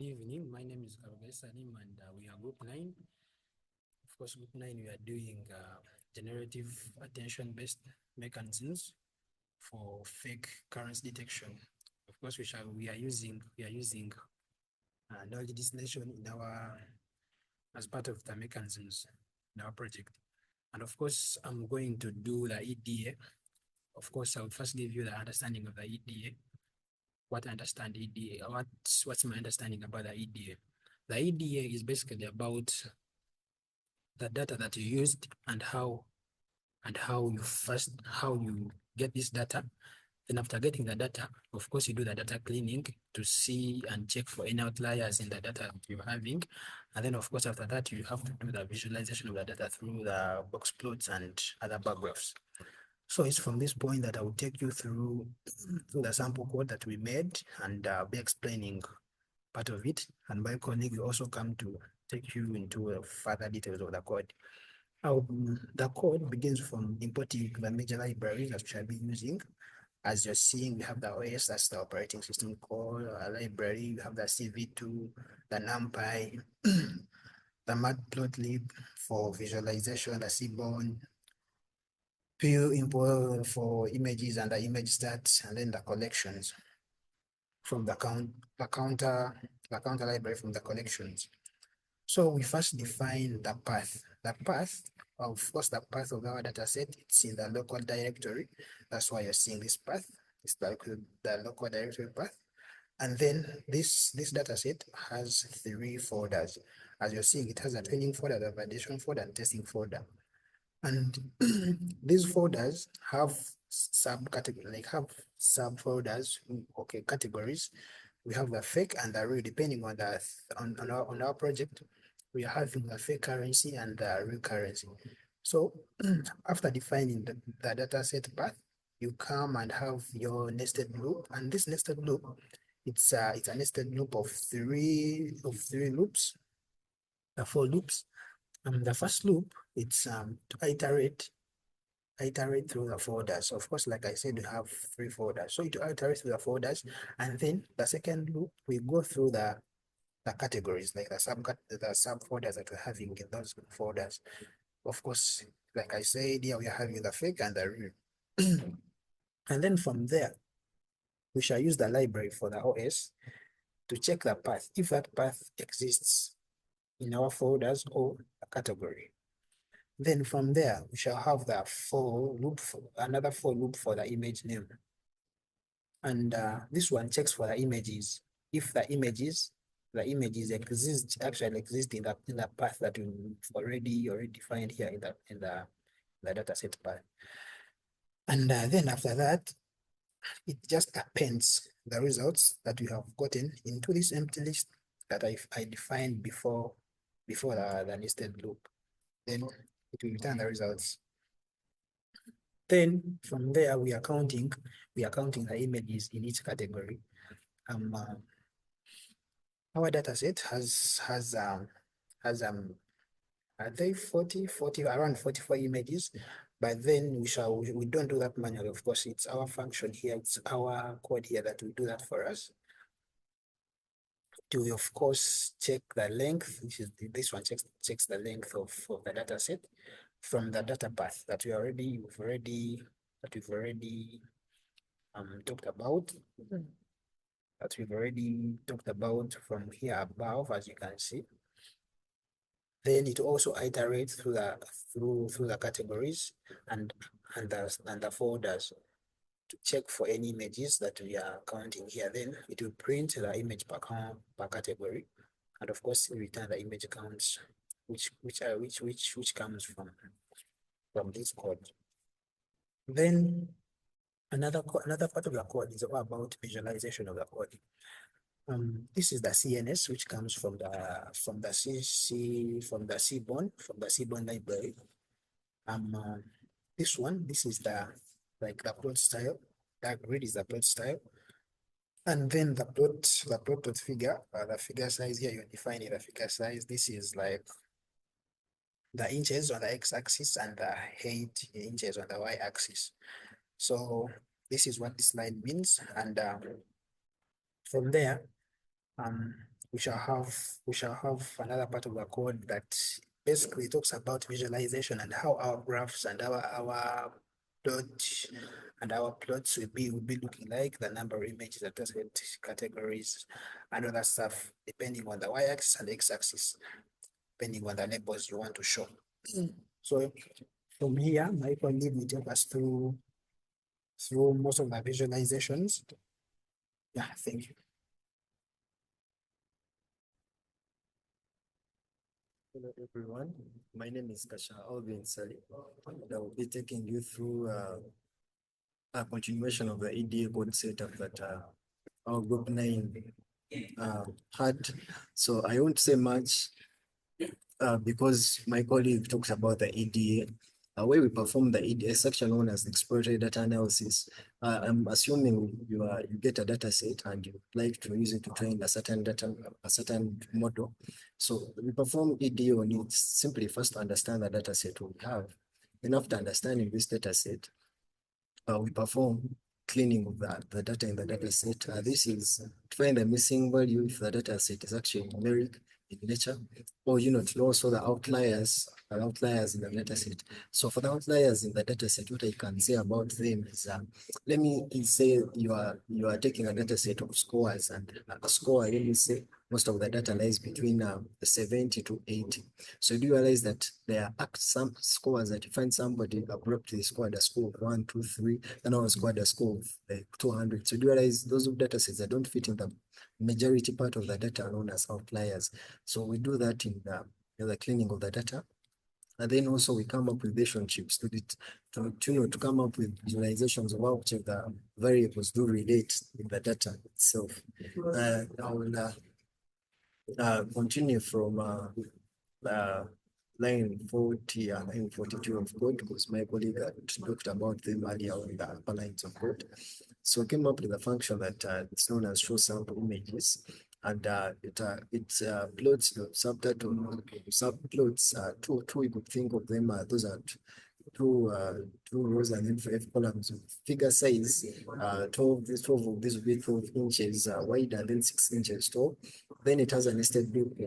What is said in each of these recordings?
Evening, my name is Karugai Salim and we are group 9. Of course, group 9 we are doing generative attention-based mechanisms for fake currency detection. Of course, we are using knowledge distillation in our as part of the mechanisms in our project. And of course, I'm going to do the EDA. Of course, I will first give you the understanding of the EDA. What I understand EDA, what's my understanding about the EDA? The EDA is basically about the data that you used and how you get this data. Then after getting the data, of course, you do the data cleaning to see and check for any outliers in the data that you're having. And then of course, after that, you have to do the visualization of the data through the box plots and other bar graphs. So it's from this point that I will take you through the sample code that we made and be explaining part of it. And my colleague will also come to take you into further details of the code. The code begins from importing the major libraries that we shall be using. As you're seeing, we have the OS, that's the operating system call, a library, we have the CV2, the NumPy, the matplotlib for visualization, the Seaborn, view import for images and the image stats, and then the collections from the counter library from the collections. So we first define the path. The path, of course, the path of our data set, it's in the local directory. That's why you're seeing this path. It's like the local directory path. And then this data set has 3 folders. As you're seeing, it has a training folder, the validation folder, and testing folder. And these folders have subfolders, okay, categories. We have the fake and the real, depending on the on our project. We are having the fake currency and the real currency. So after defining the data set path, you come and have your nested loop, and this nested loop, it's a nested loop of three loops, the 4 loops. The first loop, it's to iterate through the folders. Of course, like I said, we have 3 folders. So it iterate through the folders, and then the second loop, we go through the categories, like the subfolders that we're having in those folders. Of course, like I said, here we are having the fake and the real. And then from there, we shall use the library for the OS to check the path, if that path exists in our folders or a category. Then from there, we shall have the another for loop for the image name. And this one checks for the images. If the images actually exist in the path that we've already defined here in the dataset path. And then after that, it just appends the results that we have gotten into this empty list that I defined before the nested loop. Then it will return the results. Then from there, we are counting the images in each category. Our data set has are they 40 around 44 images, but then we don't do that manually. Of course, it's our function here, it's our code here that will do that for us. To of course check the length, which is this one checks the length of the data set from the data path that we've already talked about. That we've already talked about from here above, as you can see. Then it also iterates through the categories and the folders to check for any images that we are counting here. Then it will print the image per category, and of course return the image counts, which comes from this code. Then another part of the code is about visualization of the code. This is the CNS, which comes from the Seaborn library. This is the plot style. That grid is the plot style. And then the plot figure, the figure size here, you're defining the figure size. This is like the inches on the x-axis and the height in inches on the y-axis. So this is what this line means. And from there, we shall have another part of the code that basically talks about visualization and how our graphs and our plot and our plots will be looking like, the number of images, the target categories, and other stuff, depending on the y-axis and x-axis, depending on the labels you want to show. So from here, my colleague will take us through most of the visualizations. Yeah, thank you. Hello everyone, my name is Kasha Alvin Sali, and I will be taking you through a continuation of the EDA code setup that our group 9 had. So I won't say much because my colleague talks about the EDA. Where we perform the EDA section known as exploratory data analysis. I'm assuming you get a data set and you like to use it to train a certain model. So we perform EDA on it simply first to understand the data set we have. Then after understanding this data set, we perform cleaning of the data in the data set. This is to find the missing value if the data set is actually numeric in nature, or to know also the outliers in the data set. So for the outliers in the data set, what I can say about them is, let me say you are taking a data set of scores, and a score, let me say most of the data lies between 70 to 80. So do you realize that there are some scores that you find somebody abruptly scored a score of 1, 2, 3, and now scored a score of 200. So do you realize those data sets that don't fit in the majority part of the data are known as outliers. So we do that in the cleaning of the data. And then also we come up with relationships to come up with visualizations of how the variables do relate in the data itself. I will continue from line 40 and line 42 of code, because my colleague had talked about them earlier on the upper lines of code. So we came up with a function that it's known as show sample images, and it plots the subplots. Two you could think of them. Those are two rows and then 5 columns of figure size. 12 of these will be 12 inches wide and then 6 inches tall. Then it has a nested loop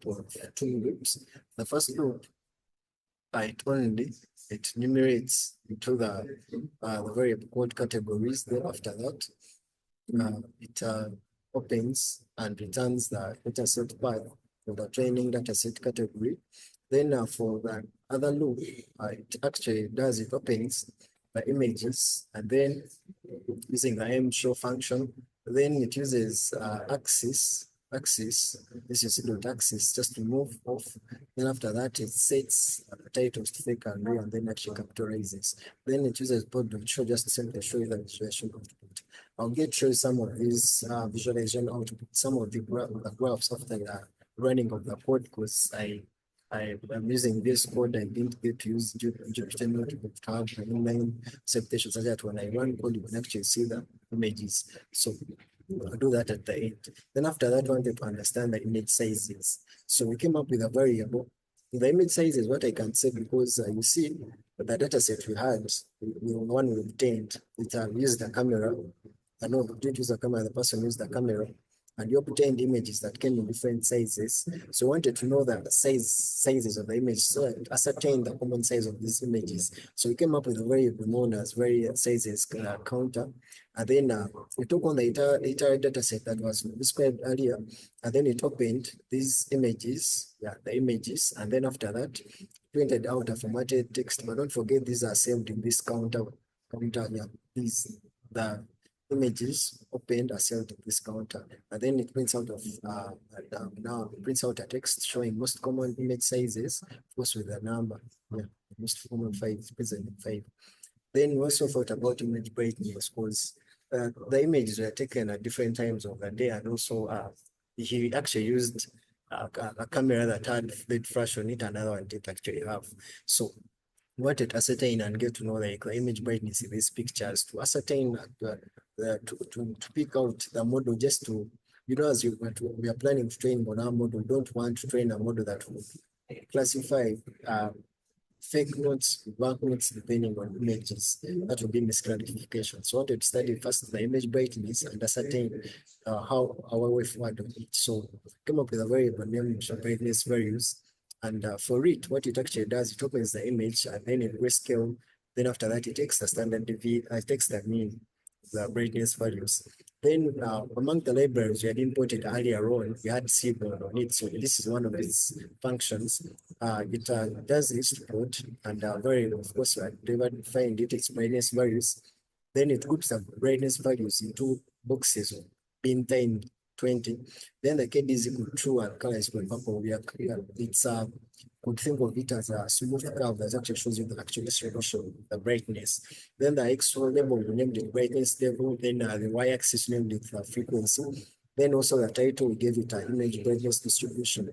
of 2 loops. The first loop, it enumerates into the variable called categories. Then after that, it opens and returns the dataset path for the training dataset category. Then for the other loop, it actually opens the images, and then using the mshow function, then it uses axis. This is .axis just to move off. Then after that, it sets titles to fake and real, and then actually capitalizes. Then it uses board.show just to simply show you the visualization output. I'll get to show some of these visualization output, some of the graphs after the running of the code, because I'm using this code. I didn't get to use Jupyter Notebook to have an inline acceptation such that when I run code, you can actually see the images. So I'll do that at the end. Then after that, I wanted to understand the image sizes. So we came up with a variable. The image size is what I can say, because you see the data set we had, one we obtained, it used a camera. I know we didn't use a camera, the person used the camera, and you obtained images that came in different sizes. So we wanted to know the sizes of the image, so ascertain the common size of these images. So we came up with a variable known as various sizes counter. And then we took on the entire data set that was described earlier, and then it opened these images, the images, and then after that, printed out a formatted text. But don't forget, these are saved in this counter. The images opened are saved in this counter, and then it prints out now it prints out a text showing most common image sizes, of course with a number. Most common 5 present in 5. Then we also thought about image brightness, because the images were taken at different times of the day, and also he actually used a camera that had LED flash on it, and another one didn't actually have. So we wanted to ascertain and get to know the image brightness in these pictures, to ascertain to pick out the model, just to, as we are planning to train on our model, we don't want to train a model that will classify fake notes, banknotes, depending on images. That will be misclassification. So I wanted to study first the image brightness and ascertain how our way forward on it. So came up with a variable named brightness values. And for it, what it actually does, it opens the image and then in grayscale. Then after that, it takes the standard deviation, it takes the mean, the brightness values. Then among the libraries we had imported earlier on, we had Seaborn on it. So this is one of its functions. It does its plot and very, of course, whenever you find it, its brightness values. Then it groups the brightness values into boxes of bin 10, 20. Then the KD is equal to true and color is equal to purple. It's could think of it as a smooth curve that actually shows you the actual distribution, the brightness. Then the X level, we named it brightness level. Then the Y axis named it the frequency. Then also the title, we gave it an image brightness distribution.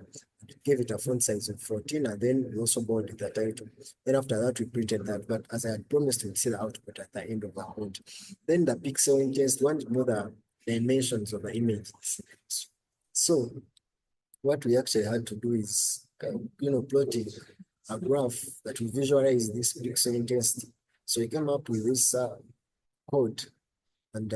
We gave it a font size of 14, and then we also bolded the title. Then after that, we printed that. But as I had promised, we'd see the output at the end of the code. Then the pixel intensity, we want to know the dimensions of the images. So what we actually had to do is, plotting a graph that will visualize this pixel intensity. So we came up with this code, and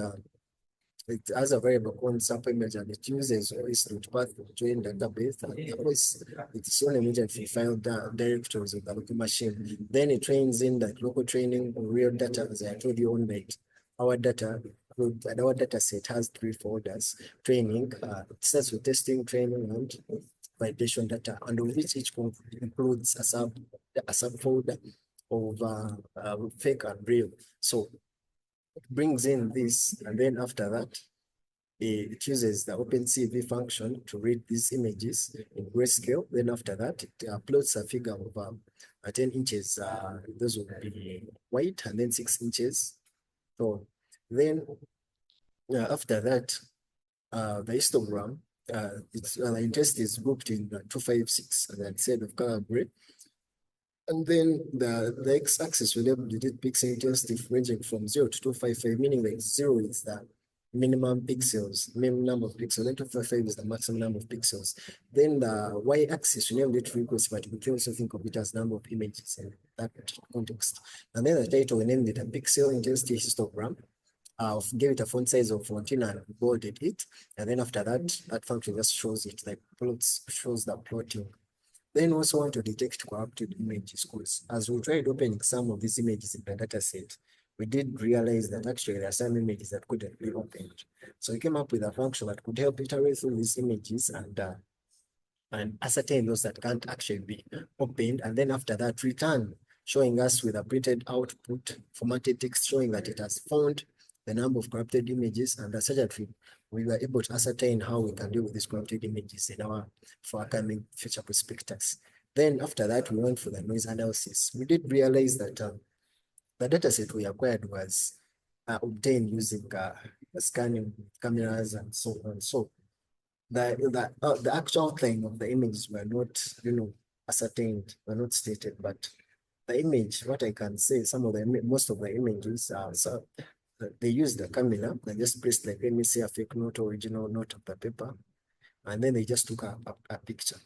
it has a variable called sample image, and it uses root path to train database, and of course it's only immediately file directories of the local machine. Then it trains in that local training on real data, as I told you on that. Our data and our data set has 3 folders: training, it starts with testing, training, and validation data, and of which each includes a subfolder of fake and real. So it brings in this, and then after that, it uses the OpenCV function to read these images in grayscale. Then after that, it uploads a figure of 10 inches. Those will be white, and then 6 inches tall. Then after that, the histogram, the intensity is grouped in 256, as I said, of color gray. And then the x-axis will label the pixel intensity ranging from 0 to 255, meaning that 0 is the minimum pixels, minimum number of pixels, then 255 is the maximum number of pixels. Then the y-axis, we named it frequency, but we can also think of it as number of images in that context. And then the title, we named it a pixel intensity histogram. Gave it a font size of 14 and bolded it. And then after that, that function just shows it, like plots, shows the plotting. Then also want to detect corrupted images, because as we tried opening some of these images in the data set, we did realize that actually there are some images that couldn't be opened. So we came up with a function that could help iterate through these images and ascertain those that can't actually be opened. And then after that, return, showing us with a printed output formatted text showing that it has found the number of corrupted images, and as such that we were able to ascertain how we can deal with these corrupted images for our coming future prospectus. Then after that, we went for the noise analysis. We did realize that the dataset we acquired was obtained using scanning cameras and so on. So the actual claim of the images were not, ascertained, were not stated, but the image, what I can say, most of the images are they use the camera. They just pressed, like, let me say, a fake note, original note of the paper, and then they just took a picture.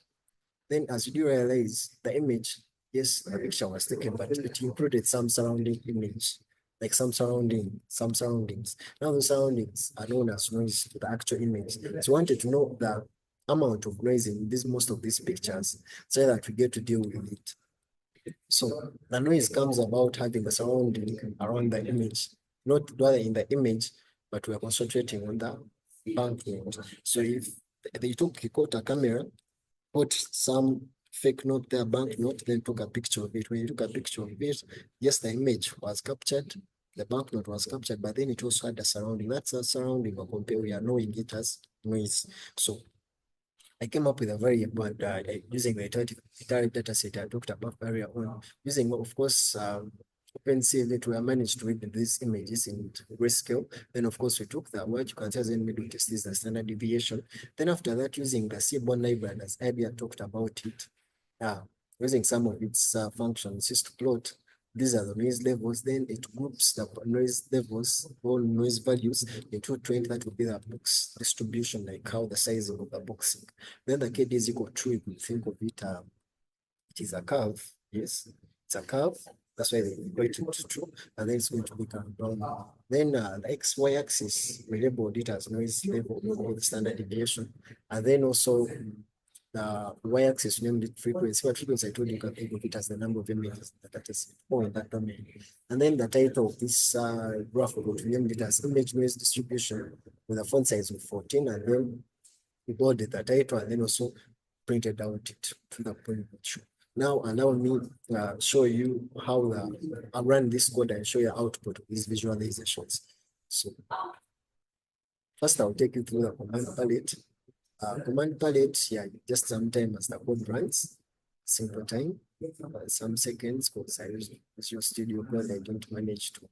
Then as you realize, the image, yes, the picture was taken, but it included some surrounding image, like some surroundings. Now the surroundings are known as noise to the actual image. So we wanted to know the amount of noise in most of these pictures so that we get to deal with it. So the noise comes about having the surrounding around the image, not dwelling in the image, but we are concentrating on the banknote. So if they caught a camera, put some fake note there, banknote, then took a picture of it. When you took a picture of it, yes, the image was captured, the banknote was captured, but then it also had a surrounding. That's a surrounding or compare. We are knowing it as noise. So I came up with a very important using the iterative data set I talked about earlier on, using, of course, OpenCV to manage to read these images in grayscale. Then, of course, we took the what you can say as in middle test is the standard deviation. Then after that, using the Seaborn library, as earlier talked about it, using some of its functions is to plot. These are the noise levels. Then it groups the noise levels, all noise values into 20. That will be the box distribution, like how the size of the boxing. Then the KD is equal to, you can think of it, it is a curve, yes. it's a curve. That's why they equate it to true, and then it's going to become brown. Then the XY axis, we labeled it as noise level or the standard deviation. And then also the Y axis, named it frequency. What frequency I told you can think of it as the number of images that is or in that domain. And then the title of this graph, we named it as image noise distribution with a font size of 14. And then we bolded the title and then also printed out it to the point of show. Now allow me show you how I run this code and show you output of these visualizations. So first I'll take you through the command palette. Command palette, yeah, just some time as the code runs, simple time, some seconds, because I use Visual Studio Code. I don't manage to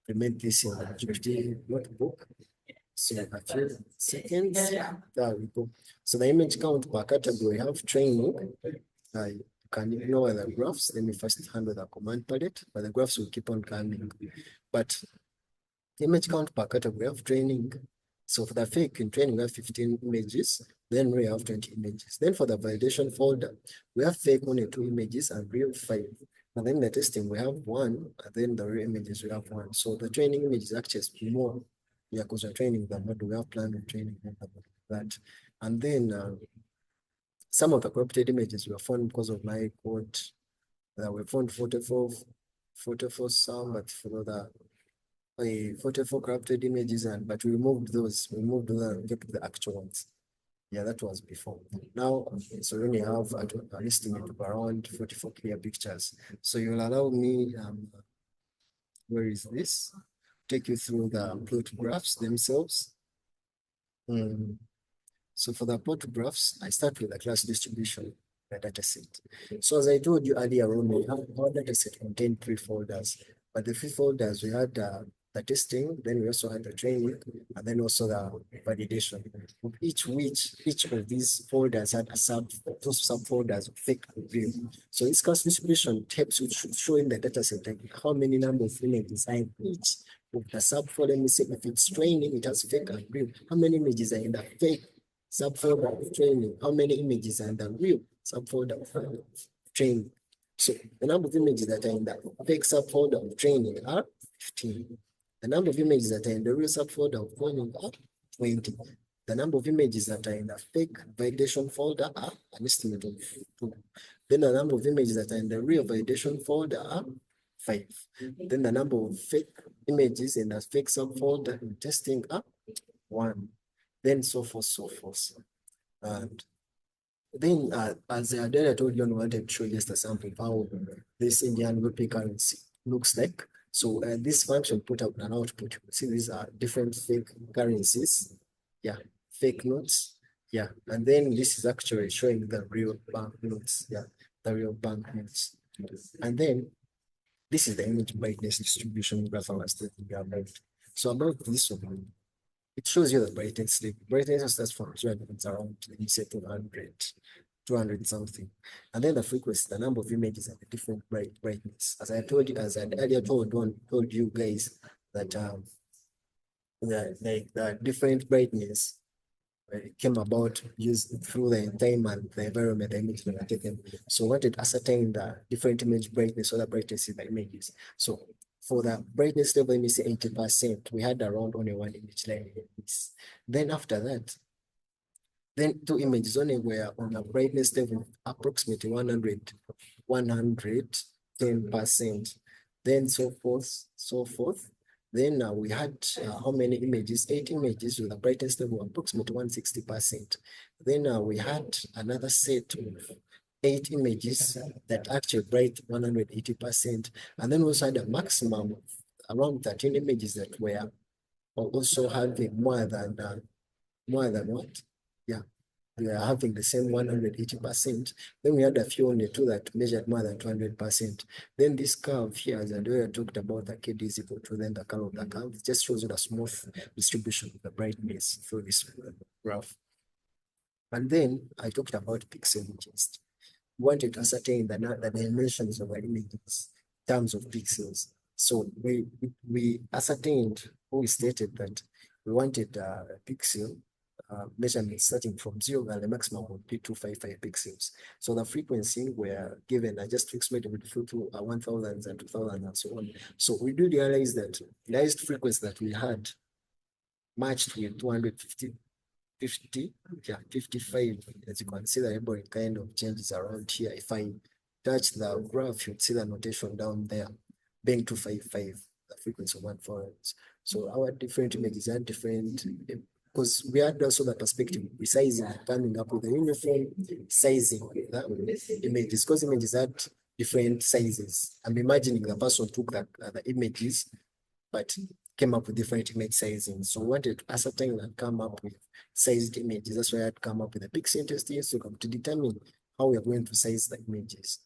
implement this in the GPT notebook. So a few seconds, there we go. So the image count per category, we have training. You can ignore the graphs. Let me first handle the command palette, but the graphs will keep on coming. But image count per category, we have training. So for the fake in training, we have 15 images, then we have 20 images. Then for the validation folder, we have fake only 2 images and real 5. And then the testing, we have 1, and then the real images, we have 1. So the training images actually more. Yeah, because we're training them, but we have planned on training that. And then some of the corrupted images were found because of my code. We found 44 some, but for the 44 corrupted images, but we removed those. We moved them, get to the actual ones. Yeah, that was before. Now, so when you have an estimate of around 44 clear pictures. So you'll allow me, where is this? Take you through the plot graphs themselves. So for the plot graphs, I start with the class distribution, the dataset. So as I told you earlier on, we have our dataset contained 3 folders, but the 3 folders we had the testing, then we also had the training, and then also the validation. Each of these folders had those subfolders of fake review. So this class distribution helps you showing the dataset like how many number of images are in each of the subfolder. Let me say if it's training, it has fake and real. How many images are in the fake subfolder of training? How many images are in the real subfolder of training? So the number of images that are in the fake subfolder of training are 15. The number of images that are in the real subfolder of training are 20. The number of images that are in the fake validation folder are an estimate of 2. Then the number of images that are in the real validation folder are 5. Then the number of fake images in the fake subfolder in testing are 1. Then so forth. And then as I told you, I wanted to show just a sample of how this Indian rupee currency looks like. So this function put out an output. See, these are different fake currencies. Yeah, fake notes. Yeah, and then this is actually showing the real bank notes. Yeah, the real bank notes. And then this is the image brightness distribution graph I was talking about. So about this one, it shows you the brightness. The brightness starts from 200, it's around, let me say 200 something. And then the frequency, the number of images and the different brightness. As I told you, as I earlier told you guys that the different brightness came about used through the time and the environment the images were taken. So I wanted to ascertain the different image brightness or the brightness in the images. So for the brightness level, let me say 80%, we had around only 1 image line in this. Then after that, then 2 images only were on a brightness level approximately 110%. Then so forth. Then we had how many images? 8 images with a brightness level approximately 160%. Then we had another set of 8 images that actually bright 180%. And then we also had a maximum of around 13 images that were also having more than what? Yeah, we are having the same 180%. Then we had a few only 2 that measured more than 200%. Then this curve here, as I talked about, the KD is equal to then the color of the curve. It just shows you the smooth distribution of the brightness through this graph. And then I talked about pixel images. We wanted to ascertain the dimensions of the images in terms of pixels. So we ascertained, we stated that we wanted a pixel measurements starting from 0 and the maximum would be 255 pixels. So the frequency were given, I just fixed it with 1000s and 2000 and so on. So we do realize that the highest frequency that we had matched with 250, 55. As you can see, the able kind of changes around here. If I touch the graph, you'd see the notation down there being 255, the frequency of 1 So our different images are different because we had also the perspective resizing, coming up with a uniform sizing the images, because images had different sizes. I'm imagining the person took the images, but came up with different image sizing. So we wanted to ascertain and come up with sized images. That's why I had come up with a pixel intensity histogram to determine how we are going to size the images.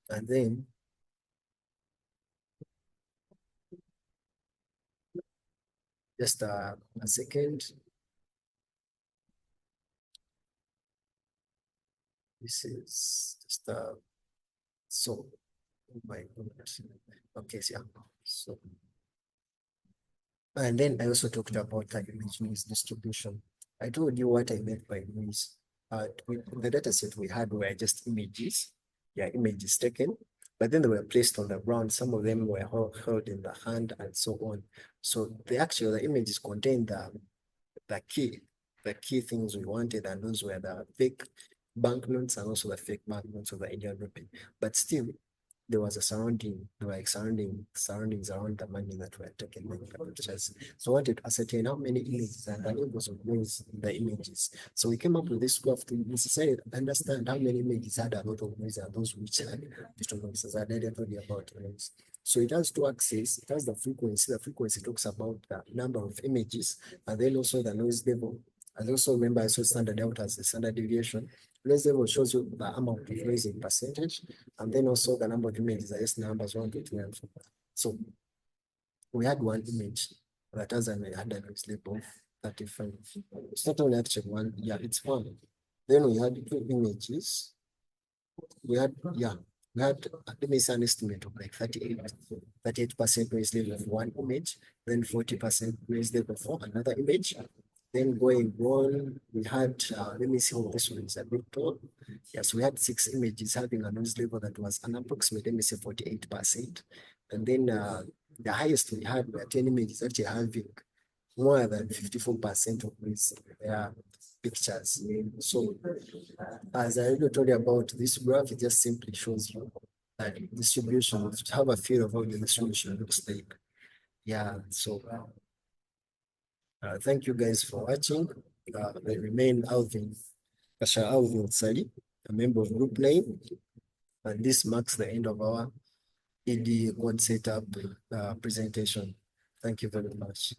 And then just a second. This is just so oh my goodness. Okay, so yeah. So and then I also talked about the image noise distribution. I told you what I meant by noise. The data set we had were just images, images taken, but then they were placed on the ground. Some of them were held in the hand and so on. So the images contained the key things we wanted, and those were the fake banknotes and also the fake banknotes of the Indian rupee. But still, there was a surrounding, there were like surroundings around the money that were taken in the pictures. So I wanted to ascertain how many images and the levels of noise in the images. So we came up with this graph to necessarily understand how many images had a lot of noise and those which had little noise, as I told you about noise. So it has two axes. It has the frequency. The frequency talks about the number of images, and then also the noise level. And also remember, I saw standard out as the standard deviation. Noise level shows you the amount of noise in percentage, and then also the number of images are just numbers 1 to 12. So we had one image that had a noise level of 35. It's not only actually one, it's one. Then we had two images. We had, let me say an estimate of like 38% noise level for one image, then 40% noise level for another image. Then going on, we had, let me see how this one is a bit tall. Yes, we had 6 images having a noise level that was an approximate, let me say 48%. And then the highest we had were 10 images actually having more than 54% of these pictures. So as I already told you about this graph, it just simply shows you that distribution, to have a feel of how the distribution looks like. So thank you guys for watching. I remain Alvin Sali, a member of Group 9, and this marks the end of our EDA code setup presentation. Thank you very much.